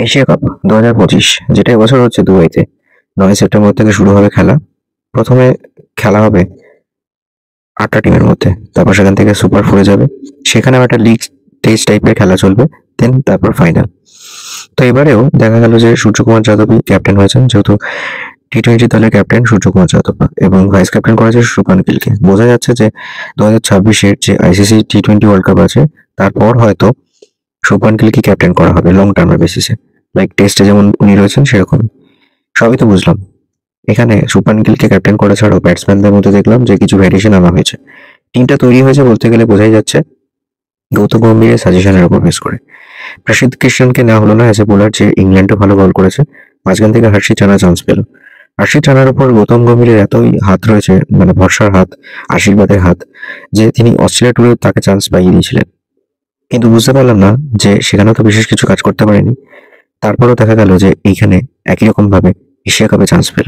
Asia cup 2025 যেটা এবছর হচ্ছে দুবাইতে। 9 সেপ্টেম্বর থেকে শুরু হবে খেলা। প্রথমে খেলা হবে 8টা টিমের মধ্যে, তারপর সেখান থেকে সুপার ফোরে যাবে। সেখানে একটা লিগ টেস্ট টাইপের খেলা চলবে, দেন তারপর ফাইনাল। তো এবারেও দেখা গেল যে সূর্যকুমার যাদবই ক্যাপ্টেন হয়েছেন, যেহেতু টি-20 দলের ক্যাপ্টেন সূর্যকুমার যাদব, এবং ভাইস ক্যাপ্টেন করেছে শুভমান গিলকে। বোঝা যাচ্ছে যে 2026-এর যে আইসিসি টি-20 ওয়ার্ল্ড কাপ আছে, তারপর হয়তো শুভমান গিলকে ক্যাপ্টেন করা হবে লং টার্মের বেসিসে, লাইক টেস্টে যেমন উনি রয়েছেন সেরকমই। সবই তো বুঝলাম। এখানে শুভমান গিলকে ক্যাপ্টেন করা ছাড়াও ব্যাটসম্যানদের মধ্যে দেখলাম যে কিছু ভ্যারিয়েশন আনা হয়েছে। টিমটা তৈরি হয়েছে বলতে গেলে বোঝাই যাচ্ছে গৌতম গম্ভীরের সাজেশনের উপর বেস করে। প্রসিদ্ধ কৃষ্ণনকে নেওয়া হলো না অ্যাজ এ বোলার, যে ইংল্যান্ডে ভালো বল করেছে। মাঝখান থেকে হর্ষিত রানা চান্স পেল। হর্ষিত রানার উপর গৌতম গম্ভীরের এতই হাত রয়েছে, মানে ভরসার হাত, আশীর্বাদের হাত, যে তিনি অস্ট্রেলিয়া টুরেও তাকে চান্স পাইয়ে দিয়েছিলেন। কিন্তু বুঝতে পারলাম না যে সেখানেও তো বিশেষ কিছু কাজ করতে পারেনি। তারপরেও দেখা গেল যে এইখানে একই রকম ভাবে এশিয়া কাপে চান্স পেল।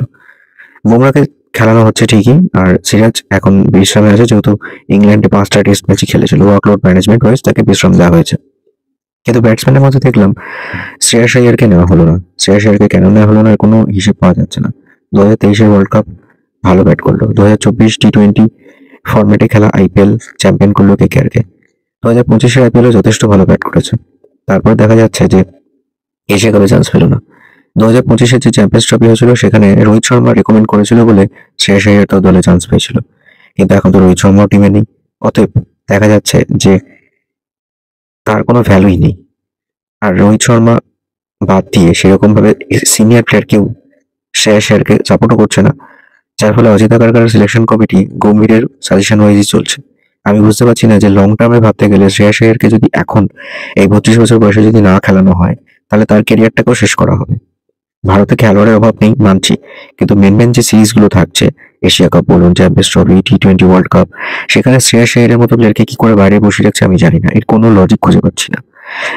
বুমরাকে খেলানো হচ্ছে ঠিকই, আর সিরাজ এখন বিশ্রামে আছে, যেহেতু ইংল্যান্ডে 5টা টেস্ট ম্যাচই খেলেছিল। ওয়ার্কলোড ম্যানেজমেন্ট ওয়াইজ তাকে বিশ্রাম দেওয়া হয়েছে। কিন্তু ব্যাটসম্যানের মধ্যে দেখলাম শ্রেয়াস আইয়ারকে নেওয়া হলো না। শ্রেয়াস আইয়ারকে কেন নেওয়া হলো না এর কোনো হিসেব পাওয়া যাচ্ছে না। 2023-এর ওয়ার্ল্ড কাপ ভালো ব্যাট করলো, 2024 টি-20 ফরম্যাটে খেলা আইপিএল চ্যাম্পিয়ন করলো কেকেআরকে। 2025-এর আইপিএলও যথেষ্ট ভালো ব্যাট করেছে। তারপর দেখা যাচ্ছে যে এশিয়া কাপে চান্স পেল না। 2025-এর যে চ্যাম্পিয়ন্স ট্রফি হয়েছিল সেখানে রোহিত শর্মা রেকমেন্ড করেছিল বলে শ্রেয়াস আইয়ার তো দলে চান্স পেয়েছিল। কিন্তু এখন তো রোহিত শর্মাও টিমে নেই। অতএব দেখা যাচ্ছে যে তার কোনো ভ্যালুই নেই। আর রোহিত শর্মা বাদ দিয়ে সেরকম ভাবে সিনিয়র প্লেয়ার কেউ শ্রেয়াস আইয়ারকে সাপোর্টও করছে না। যার ফলে অজিত আগারকারের সিলেকশন কমিটি গম্ভীরের সাজেশন ওয়াইজই চলছে। আমি বুঝতে পারছি না যে লং টার্মে ভাবতে গেলে শ্রেয়াস আইয়ারকে যদি এখন এই 32 বছর বয়সে যদি না খেলানো হয়, তাহলে তার কেরিয়ারটাকেও শেষ করা হবে। ভারতে খেলোয়াড়ের অভাব নেই মানছি, কিন্তু মেন যে সিরিজগুলো থাকছে, এশিয়া কাপ বলুন, চ্যাম্পিয়ন্স ট্রফি, টি-20 ওয়ার্ল্ড কাপ, সেখানে শ্রেয়াস আইয়ারের মতো প্লেয়ারকে কি করে বাইরে বসিয়ে রাখছে আমি জানি না। এর কোনো লজিক খুঁজে পাচ্ছি না।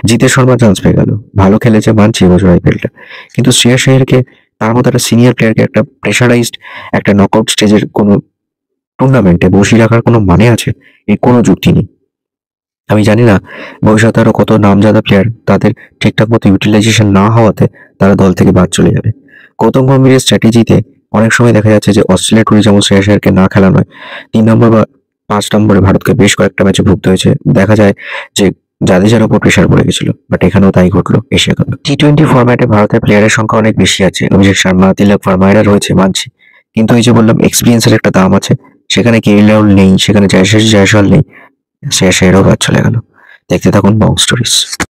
জিতেশ শর্মা চান্স পেয়ে গেল, ভালো খেলেছে মানছি এবছর আইপিএলটা, কিন্তু শ্রেয়াস আইয়ারকে, তার মতো একটা সিনিয়র প্লেয়ারকে একটা প্রেশারাইজড একটা নকআউট স্টেজের কোনো টুর্নামেন্টে বসিয়ে রাখার কোনো মানে আছে? এর কোনো যুক্তি নেই। আমি জানি না ভবিষ্যতে আরো কত নামজাদা প্লেয়ার তাদের ঠিকঠাক মতো ইউটিলাইজেশন না হওয়াতে তারা দল থেকে বাদ চলে যাবে। গৌতম গম্ভীরের স্ট্র্যাটেজিতে অনেক সময় দেখা যাচ্ছে যে অস্ট্রেলিয়া টুরে যেমন শ্রেয়াস আইয়ারকে না খেলানো হয়, 3 নম্বর বা 5 নম্বরে ভারতকে বেশ কয়েকটা ম্যাচে ভুগতে হয়েছে। দেখা যায় যে জাদেজার ওপর প্রেশার পড়ে গেছিল, বাট এখানেও তাই ঘটলো এশিয়া কাপে। টি-20 ফরম্যাটে ভারতের প্লেয়ারের সংখ্যা অনেক বেশি আছে, অভিষেক শর্মা, তিলক ভার্মা এরা রয়েছে মানছি, কিন্তু এই যে বললাম এক্সপিরিয়েন্সের একটা দাম আছে। সেখানে কে এল রাহুল নেই, সেখানে জয়শ্রী জয়সওয়াল নেই, শ্রেয়াস আইয়ারও বাদ চলে গেল। দেখতে থাকুন বং স্টোরিজ।